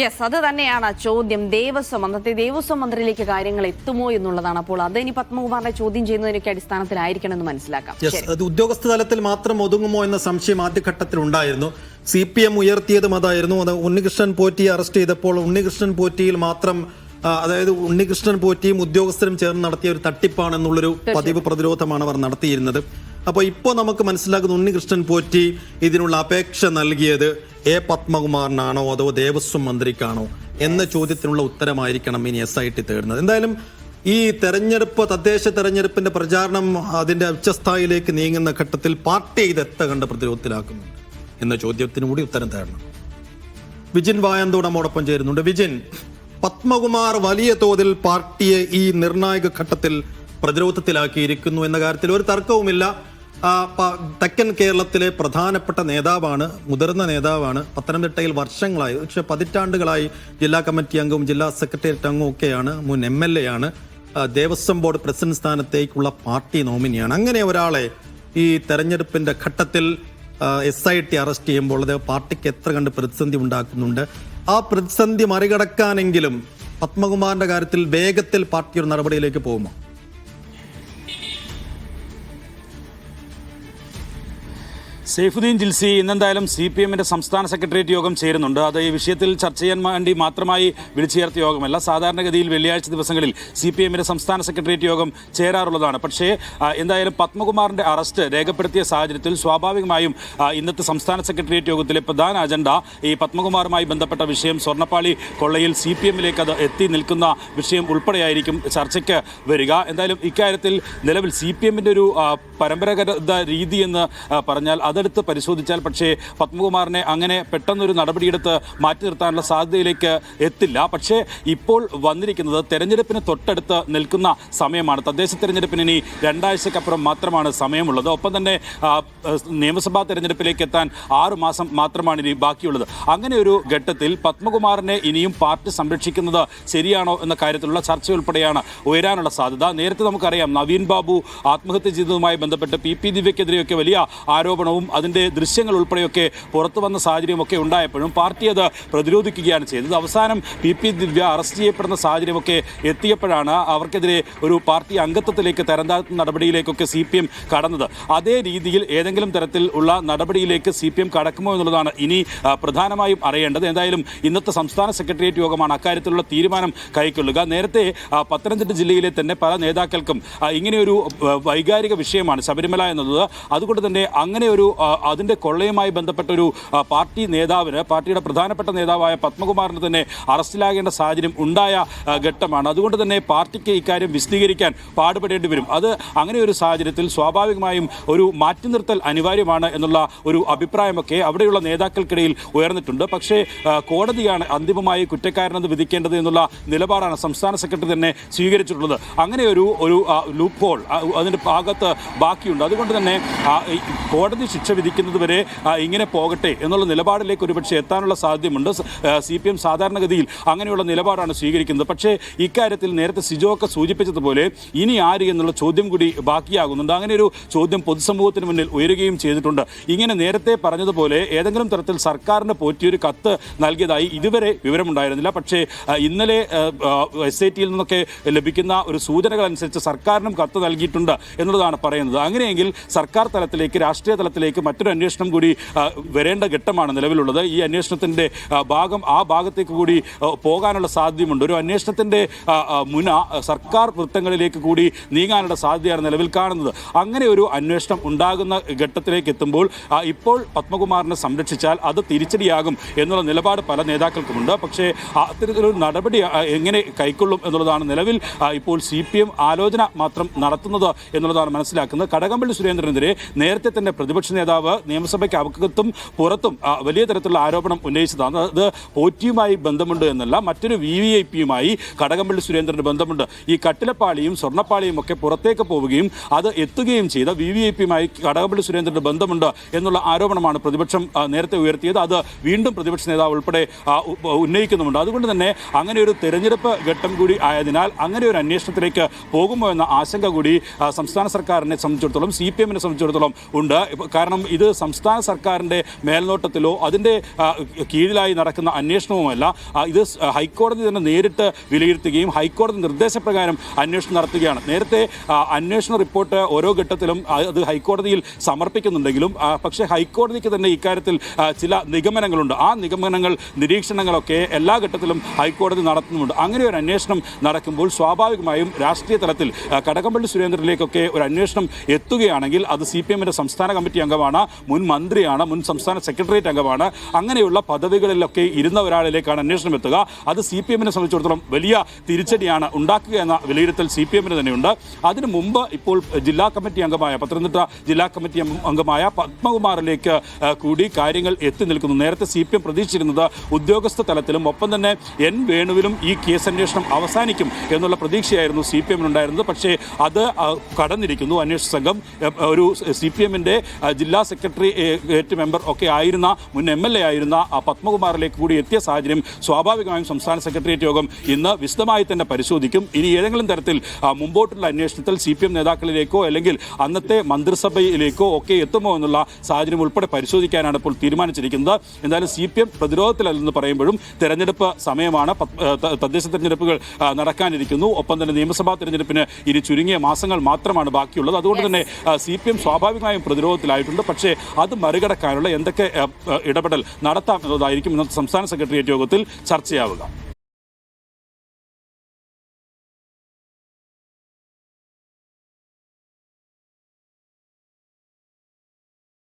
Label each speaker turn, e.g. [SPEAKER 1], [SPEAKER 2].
[SPEAKER 1] Yes, അത് തന്നെയാണ് ചോദ്യം. അന്നത്തെ ദേവസ്വം മന്ത്രിയിലേക്ക് കാര്യങ്ങൾ എത്തുമോ എന്നുള്ളതാണ്. അപ്പോൾ അത് ഇനി പത്മകുമാറിനെ ചോദ്യം ചെയ്യുന്നതിനൊക്കെ അടിസ്ഥാനത്തിലായിരിക്കണം എന്ന് മനസ്സിലാക്കാം.
[SPEAKER 2] അത് ഉദ്യോഗസ്ഥ തലത്തിൽ മാത്രം ഒതുങ്ങുമോ എന്ന സംശയം ആദ്യഘട്ടത്തിൽ ഉണ്ടായിരുന്നു. CPM ഉയർത്തിയതും അതായിരുന്നു. അത് ഉണ്ണികൃഷ്ണൻ പോറ്റിയെ അറസ്റ്റ് ചെയ്തപ്പോൾ ഉണ്ണികൃഷ്ണൻ പോറ്റിയിൽ മാത്രം, അതായത് ഉണ്ണികൃഷ്ണൻ പോറ്റിയും ഉദ്യോഗസ്ഥരും ചേർന്ന് നടത്തിയ ഒരു തട്ടിപ്പാണെന്നുള്ളൊരു പതിവ് പ്രതിരോധമാണ് അവർ നടത്തിയിരുന്നത്. അപ്പോൾ ഇപ്പോൾ നമുക്ക് മനസ്സിലാക്കുന്ന ഉണ്ണികൃഷ്ണൻ പോറ്റി ഇതിനുള്ള അപേക്ഷ നൽകിയത് പത്മകുമാറിനാണോ അതോ ദേവസ്വം മന്ത്രിക്കാണോ എന്ന ചോദ്യത്തിനുള്ള ഉത്തരമായിരിക്കണം ഇനി SIT തേടുന്നത്. എന്തായാലും ഈ തദ്ദേശ തെരഞ്ഞെടുപ്പിന്റെ പ്രചാരണം അതിന്റെ ഉച്ചസ്ഥായിലേക്ക് നീങ്ങുന്ന ഘട്ടത്തിൽ പാർട്ടി ഇത് കണ്ട് പ്രതിരോധത്തിലാക്കുന്നു എന്ന ചോദ്യത്തിനും കൂടി ഉത്തരം തേടണം. വിജിൻ വായന്തോട് നമ്മോടൊപ്പം ചേരുന്നുണ്ട്. വിജിൻ, പത്മകുമാർ വലിയ തോതിൽ പാർട്ടിയെ ഈ നിർണായക ഘട്ടത്തിൽ പ്രതിരോധത്തിലാക്കിയിരിക്കുന്നു എന്ന കാര്യത്തിൽ ഒരു തർക്കവുമില്ല. തെക്കൻ കേരളത്തിലെ പ്രധാനപ്പെട്ട നേതാവാണ്, മുതിർന്ന നേതാവാണ്. പത്തനംതിട്ടയിൽ വർഷങ്ങളായി, പക്ഷെ പതിറ്റാണ്ടുകളായി ജില്ലാ കമ്മിറ്റി അംഗവും ജില്ലാ സെക്രട്ടേറിയറ്റ് അംഗവും ഒക്കെയാണ്. മുൻ MLA ആണ്. ദേവസ്വം ബോർഡ് പ്രസിഡന്റ് സ്ഥാനത്തേക്കുള്ള പാർട്ടി നോമിനിയാണ്. അങ്ങനെ ഒരാളെ ഈ തെരഞ്ഞെടുപ്പിന്റെ ഘട്ടത്തിൽ SIT അറസ്റ്റ് ചെയ്യുമ്പോൾ അത് പാർട്ടിക്ക് എത്ര കണ്ട് പ്രതിസന്ധി ഉണ്ടാക്കുന്നുണ്ട്. ആ പ്രതിസന്ധി മറികടക്കാനെങ്കിലും പത്മകുമാറിന്റെ കാര്യത്തിൽ വേഗത്തിൽ പാർട്ടി ഒരു നടപടിയിലേക്ക് പോകുമോ?
[SPEAKER 3] സൈഫുദ്ദീൻ ജിൽസി ഇന്നെന്തായാലും CPMന്റെ സംസ്ഥാന സെക്രട്ടേറിയറ്റ് യോഗം ചേരുന്നുണ്ട്. അത് ഈ വിഷയത്തിൽ ചർച്ച ചെയ്യാൻ വേണ്ടി മാത്രമായി വിളിച്ചു ചേർത്ത യോഗമല്ല. സാധാരണഗതിയിൽ വെള്ളിയാഴ്ച ദിവസങ്ങളിൽ CPMന്റെ സംസ്ഥാന സെക്രട്ടേറിയറ്റ് യോഗം ചേരാറുള്ളതാണ്. പക്ഷേ എന്തായാലും പത്മകുമാറിന്റെ അറസ്റ്റ് രേഖപ്പെടുത്തിയ സാഹചര്യത്തിൽ സ്വാഭാവികമായും ഇന്നത്തെ സംസ്ഥാന സെക്രട്ടേറിയറ്റ് യോഗത്തിലെ പ്രധാന അജണ്ട ഈ പത്മകുമാറുമായി ബന്ധപ്പെട്ട വിഷയം, സ്വർണ്ണപ്പാളി കൊള്ളയിൽ CPMലേക്ക് അത് എത്തി നിൽക്കുന്ന വിഷയം ഉൾപ്പെടെയായിരിക്കും ചർച്ചയ്ക്ക് വരിക. എന്തായാലും ഇക്കാര്യത്തിൽ നിലവിൽ CPMന്റെ ഒരു പരമ്പരാഗത രീതി എന്ന് പറഞ്ഞാൽ അതെടുത്ത് പരിശോധിച്ചാൽ പക്ഷേ പത്മകുമാറിനെ അങ്ങനെ പെട്ടെന്നൊരു നടപടിയെടുത്ത് മാറ്റി നിർത്താനുള്ള സാധ്യതയിലേക്ക് എത്തില്ല. പക്ഷേ ഇപ്പോൾ വന്നിരിക്കുന്നത് തെരഞ്ഞെടുപ്പിന് തൊട്ടടുത്ത് നിൽക്കുന്ന സമയമാണ്. തദ്ദേശ തെരഞ്ഞെടുപ്പിന് ഇനി 2 ആഴ്ചക്കപ്പുറം മാത്രമാണ് സമയമുള്ളത്. ഒപ്പം തന്നെ നിയമസഭാ തെരഞ്ഞെടുപ്പിലേക്ക് എത്താൻ 6 മാസം മാത്രമാണ് ഇനി ബാക്കിയുള്ളത്. അങ്ങനെ ഒരു ഘട്ടത്തിൽ പത്മകുമാറിനെ ഇനിയും പാർട്ടി സംരക്ഷിക്കുന്നത് ശരിയാണോ എന്ന കാര്യത്തിലുള്ള ചർച്ച ഉൾപ്പെടെയാണ് ഉയരാനുള്ള സാധ്യത. നേരത്തെ നമുക്കറിയാം, നവീൻ ബാബു ആത്മഹത്യ ചെയ്തതുമായി ബന്ധപ്പെട്ട് PP ദിവ്യക്കെതിരെയൊക്കെ വലിയ ആരോപണവും അതിൻ്റെ ദൃശ്യങ്ങൾ ഉൾപ്പെടെയൊക്കെ പുറത്തു വന്ന സാഹചര്യമൊക്കെ ഉണ്ടായപ്പോഴും പാർട്ടി അത് പ്രതിരോധിക്കുകയാണ് ചെയ്തത്. അവസാനം PP ദിവ്യ അറസ്റ്റ് ചെയ്യപ്പെടുന്ന സാഹചര്യമൊക്കെ എത്തിയപ്പോഴാണ് അവർക്കെതിരെ ഒരു പാർട്ടി അംഗത്വത്തിലേക്ക് തരംതാഴ്ത്തുന്ന നടപടിയിലേക്കൊക്കെ CPM കടന്നത്. അതേ രീതിയിൽ ഏതെങ്കിലും തരത്തിൽ ഉള്ള നടപടിയിലേക്ക് CPM കടക്കുമോ എന്നുള്ളതാണ് ഇനി പ്രധാനമായും അറിയേണ്ടത്. എന്തായാലും ഇന്നത്തെ സംസ്ഥാന സെക്രട്ടേറിയറ്റ് യോഗമാണ് അക്കാര്യത്തിലുള്ള തീരുമാനം കൈക്കൊള്ളുക. നേരത്തെ പത്തനംതിട്ട ജില്ലയിലെ തന്നെ പല നേതാക്കൾക്കും ഇങ്ങനെയൊരു വൈകാരിക വിഷയമാണ് ശബരിമല എന്നത്. അതുകൊണ്ട് തന്നെ അങ്ങനെ ഒരു അതിൻ്റെ കൊള്ളയുമായി ബന്ധപ്പെട്ട ഒരു പാർട്ടി നേതാവിന്, പാർട്ടിയുടെ പ്രധാനപ്പെട്ട നേതാവായ പത്മകുമാറിന് തന്നെ അറസ്റ്റിലാകേണ്ട സാഹചര്യം ഉണ്ടായ ഘട്ടമാണ്. അതുകൊണ്ട് തന്നെ പാർട്ടിക്ക് ഇക്കാര്യം വിശദീകരിക്കാൻ പാടുപെടേണ്ടി വരും. അത് അങ്ങനെ ഒരു സാഹചര്യത്തിൽ സ്വാഭാവികമായും ഒരു മാറ്റി നിർത്തൽ അനിവാര്യമാണ് എന്നുള്ള ഒരു അഭിപ്രായമൊക്കെ അവിടെയുള്ള നേതാക്കൾക്കിടയിൽ ഉയർന്നിട്ടുണ്ട്. പക്ഷേ കോടതിയാണ് അന്തിമമായി കുറ്റക്കാരനെന്ന് വിധിക്കേണ്ടത് എന്നുള്ള നിലപാടാണ് സംസ്ഥാന സെക്രട്ടറി തന്നെ സ്വീകരിച്ചിട്ടുള്ളത്. അങ്ങനെ ഒരു ലൂപ്പ് ഹോൾ അതിൻ്റെ ഭാഗത്ത് ബാക്കിയുണ്ട്. അതുകൊണ്ട് തന്നെ കോടതി ശിക്ഷ വിധിക്കുന്നത് വരെ ഇങ്ങനെ പോകട്ടെ എന്നുള്ള നിലപാടിലേക്ക് ഒരുപക്ഷെ എത്താനുള്ള സാധ്യതയുണ്ട്. CPM സാധാരണഗതിയിൽ അങ്ങനെയുള്ള നിലപാടാണ് സ്വീകരിക്കുന്നത്. പക്ഷേ ഇക്കാര്യത്തിൽ നേരത്തെ സിജോ ഒക്കെ സൂചിപ്പിച്ചതുപോലെ ഇനി ആര് എന്നുള്ള ചോദ്യം കൂടി ബാക്കിയാകുന്നുണ്ട്. അങ്ങനെ ഒരു ചോദ്യം പൊതുസമൂഹത്തിന് മുന്നിൽ ഉയരുകയും ചെയ്തിട്ടുണ്ട്. ഇങ്ങനെ നേരത്തെ പറഞ്ഞതുപോലെ ഏതെങ്കിലും തരത്തിൽ സർക്കാരിന് പോറ്റിയൊരു കത്ത് നൽകിയതായി ഇതുവരെ വിവരമുണ്ടായിരുന്നില്ല. പക്ഷേ ഇന്നലെ SITയിൽ നിന്നൊക്കെ ലഭിക്കുന്ന ഒരു സൂചനകൾ അനുസരിച്ച് സർക്കാരിനും കത്ത് നൽകിയിട്ടുണ്ട് എന്നുള്ളതാണ് പറയുന്നത്. അങ്ങനെയെങ്കിൽ സർക്കാർ തലത്തിലേക്ക്, രാഷ്ട്രീയ തലത്തിലേക്ക് മറ്റൊരു അന്വേഷണം കൂടി വരേണ്ട ഘട്ടമാണ് നിലവിലുള്ളത്. ഈ അന്വേഷണത്തിൻ്റെ ആ ഭാഗത്തേക്ക് കൂടി പോകാനുള്ള സാധ്യതയുണ്ട്. ഒരു അന്വേഷണത്തിൻ്റെ മുന സർക്കാർ വൃത്തങ്ങളിലേക്ക് കൂടി നീങ്ങാനുള്ള സാധ്യതയാണ് നിലവിൽ കാണുന്നത്. അങ്ങനെ ഒരു അന്വേഷണം ഉണ്ടാകുന്ന ഘട്ടത്തിലേക്ക് എത്തുമ്പോൾ ഇപ്പോൾ പത്മകുമാറിനെ സംരക്ഷിച്ചാൽ അത് തിരിച്ചടിയാകും എന്നുള്ള നിലപാട് പല നേതാക്കൾക്കുമുണ്ട്. പക്ഷേ അത്തരത്തിലൊരു നടപടി എങ്ങനെ കൈക്കൊള്ളും എന്നുള്ളതാണ് നിലവിൽ ഇപ്പോൾ CPM ആലോചന മാത്രം നടത്തുന്നത് എന്നുള്ളതാണ് മനസ്സിലാക്കുന്നത്. കടകംപള്ളി സുരേന്ദ്രനെതിരെ നേരത്തെ തന്നെ പ്രതിപക്ഷ നേതാവ് നിയമസഭയ്ക്ക് അകത്തും പുറത്തും വലിയ തരത്തിലുള്ള ആരോപണം ഉന്നയിച്ചതാണ്. അത് പോറ്റിയുമായി ബന്ധമുണ്ട് എന്നല്ല, മറ്റൊരു VVIPയുമായി കടകംപള്ളി സുരേന്ദ്രന് ബന്ധമുണ്ട്. ഈ കട്ടിലപ്പാളിയും സ്വർണ്ണപ്പാളിയും ഒക്കെ പുറത്തേക്ക് പോവുകയും അത് എത്തുകയും ചെയ്ത VVIPയുമായി കടകംപള്ളി സുരേന്ദ്രന് ബന്ധമുണ്ട് എന്നുള്ള ആരോപണമാണ് പ്രതിപക്ഷം നേരത്തെ ഉയർത്തിയത്. അത് വീണ്ടും പ്രതിപക്ഷ നേതാവ് ഉൾപ്പെടെ ഉന്നയിക്കുന്നുമുണ്ട്. അതുകൊണ്ട് തന്നെ അങ്ങനെ ഒരു തെരഞ്ഞെടുപ്പ് ഘട്ടം കൂടി ആയതിനാൽ അങ്ങനെ ഒരു അന്വേഷണത്തിലേക്ക് പോകുമോ എന്ന ആശങ്ക കൂടി സംസ്ഥാന സർക്കാരിനെ സംബന്ധിച്ചിടത്തോളം, CPMനെ സംബന്ധിച്ചിടത്തോളം ഉണ്ട്. കാരണം കാരണം ഇത് സംസ്ഥാന സർക്കാരിൻ്റെ മേൽനോട്ടത്തിലോ അതിൻ്റെ കീഴിലായി നടക്കുന്ന അന്വേഷണവുമല്ല. ഇത് ഹൈക്കോടതി തന്നെ നേരിട്ട് വിലയിരുത്തുകയും ഹൈക്കോടതി നിർദ്ദേശപ്രകാരം അന്വേഷണം നടത്തുകയാണ്. നേരത്തെ അന്വേഷണ റിപ്പോർട്ട് ഓരോ ഘട്ടത്തിലും അത് ഹൈക്കോടതിയിൽ സമർപ്പിക്കുന്നുണ്ടെങ്കിലും പക്ഷേ ഹൈക്കോടതിക്ക് തന്നെ ഇക്കാര്യത്തിൽ ചില നിഗമനങ്ങളുണ്ട്. ആ നിഗമനങ്ങൾ നിരീക്ഷണങ്ങളൊക്കെ എല്ലാ ഘട്ടത്തിലും ഹൈക്കോടതി നടത്തുന്നുണ്ട്. അങ്ങനെ ഒരു അന്വേഷണം നടക്കുമ്പോൾ സ്വാഭാവികമായും രാഷ്ട്രീയ തലത്തിൽ കടകംപള്ളി സുരേന്ദ്രനിലേക്കൊക്കെ ഒരു അന്വേഷണം എത്തുകയാണെങ്കിൽ അത് CPM-ന്റെ സംസ്ഥാന കമ്മിറ്റി അംഗമാണ്, മുൻ മന്ത്രിയാണ്, മുൻ സംസ്ഥാന സെക്രട്ടേറിയറ്റ് അംഗമാണ്. അങ്ങനെയുള്ള പദവികളിലൊക്കെ ഇരുന്ന ഒരാളിലേക്കാണ് അന്വേഷണം എത്തുക. അത് CPM-നെ സംബന്ധിച്ചിടത്തോളം വലിയ തിരിച്ചടിയാണ് ഉണ്ടാക്കുക എന്ന വിലയിരുത്തൽ CPM-ന് തന്നെയുണ്ട്. അതിനു മുമ്പ് ഇപ്പോൾ ജില്ലാ കമ്മിറ്റി അംഗമായ പത്തനംതിട്ട ജില്ലാ കമ്മിറ്റി അംഗമായ പത്മകുമാറിലേക്ക് കൂടി കാര്യങ്ങൾ എത്തി നിൽക്കുന്നു. നേരത്തെ CPM പ്രതീക്ഷിച്ചിരുന്നത് ഉദ്യോഗസ്ഥ തലത്തിലും ഒപ്പം തന്നെ N. വേണുവിലും ഈ കേസ് അന്വേഷണം അവസാനിക്കും എന്നുള്ള പ്രതീക്ഷയായിരുന്നു CPM-നുണ്ടായിരുന്നത്. പക്ഷേ അത് കടന്നിരിക്കുന്നു. അന്വേഷണ സംഘം ഒരു CPM-ന്റെ ജില്ലാ സെക്രട്ടേറിയറ്റ് മെമ്പർ ഒക്കെ ആയിരുന്ന മുൻ MLA ആയിരുന്ന പത്മകുമാറിലേക്ക് കൂടി എത്തിയ സാഹചര്യം സ്വാഭാവികമായും സംസ്ഥാന സെക്രട്ടേറിയറ്റ് യോഗം ഇന്ന് വിശദമായി തന്നെ പരിശോധിക്കും. ഇനി ഏതെങ്കിലും തരത്തിൽ മുമ്പോട്ടുള്ള അന്വേഷണത്തിൽ CPM നേതാക്കളിലേക്കോ അല്ലെങ്കിൽ അന്നത്തെ മന്ത്രിസഭയിലേക്കോ ഒക്കെ എത്തുമോ എന്നുള്ള സാഹചര്യം ഉൾപ്പെടെ പരിശോധിക്കാനാണ് ഇപ്പോൾ തീരുമാനിച്ചിരിക്കുന്നത്. എന്തായാലും CPM പ്രതിരോധത്തിലല്ലെന്ന് പറയുമ്പോഴും തെരഞ്ഞെടുപ്പ് സമയമാണ്. തദ്ദേശ തെരഞ്ഞെടുപ്പുകൾ നടക്കാനിരിക്കുന്നു. ഒപ്പം തന്നെ നിയമസഭാ തെരഞ്ഞെടുപ്പിന് ഇനി ചുരുങ്ങിയ മാസങ്ങൾ മാത്രമാണ് ബാക്കിയുള്ളത്. അതുകൊണ്ട് തന്നെ CPM സ്വാഭാവികമായും പ്രതിരോധത്തിലായിട്ടുണ്ട്. പക്ഷേ അത് മറികടക്കാനുള്ള എന്തൊക്കെ ഇടപെടൽ നടത്താം എന്നതായിരിക്കും ഇന്നത്തെ സംസ്ഥാന സെക്രട്ടേറിയറ്റ് യോഗത്തിൽ ചർച്ചയാവുക.